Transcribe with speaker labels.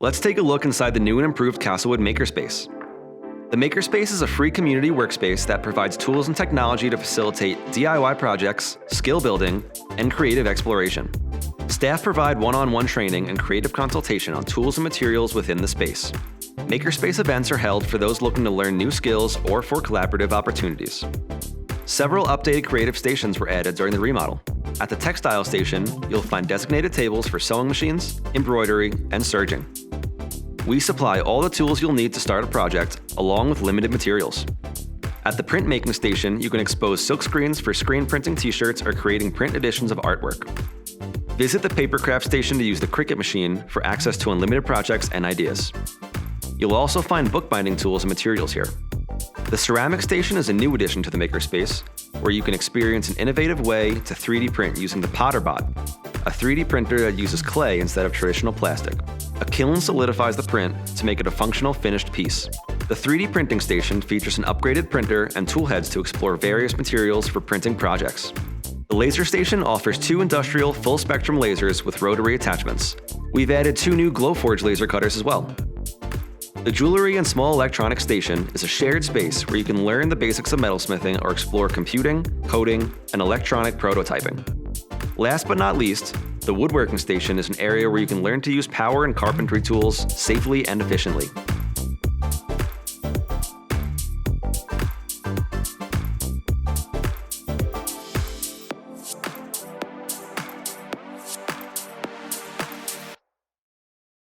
Speaker 1: Let's take a look inside the new and improved Castlewood Makerspace. The Makerspace is a free community workspace that provides tools and technology to facilitate DIY projects, skill building, and creative exploration. Staff provide one-on-one training and creative consultation on tools and materials within the space. Makerspace events are held for those looking to learn new skills or for collaborative opportunities. Several updated creative stations were added during the remodel. At the textile station, you'll find designated tables for sewing machines, embroidery, and serging. We supply all the tools you'll need to start a project, along with limited materials. At the printmaking station, you can expose silk screens for screen printing t-shirts or creating print editions of artwork. Visit the papercraft station to use the Cricut machine for access to unlimited projects and ideas. You'll also find bookbinding tools and materials here. The ceramic station is a new addition to the Makerspace, where you can experience an innovative way to 3D print using the PotterBot, a 3D printer that uses clay instead of traditional plastic. A kiln solidifies the print to make it a functional finished piece. The 3D printing station features an upgraded printer and tool heads to explore various materials for printing projects. The laser station offers 2 industrial full-spectrum lasers with rotary attachments. We've added 2 new Glowforge laser cutters as well. The Jewelry and Small Electronics Station is a shared space where you can learn the basics of metalsmithing or explore computing, coding, and electronic prototyping. Last but not least, the Woodworking Station is an area where you can learn to use power and carpentry tools safely and efficiently.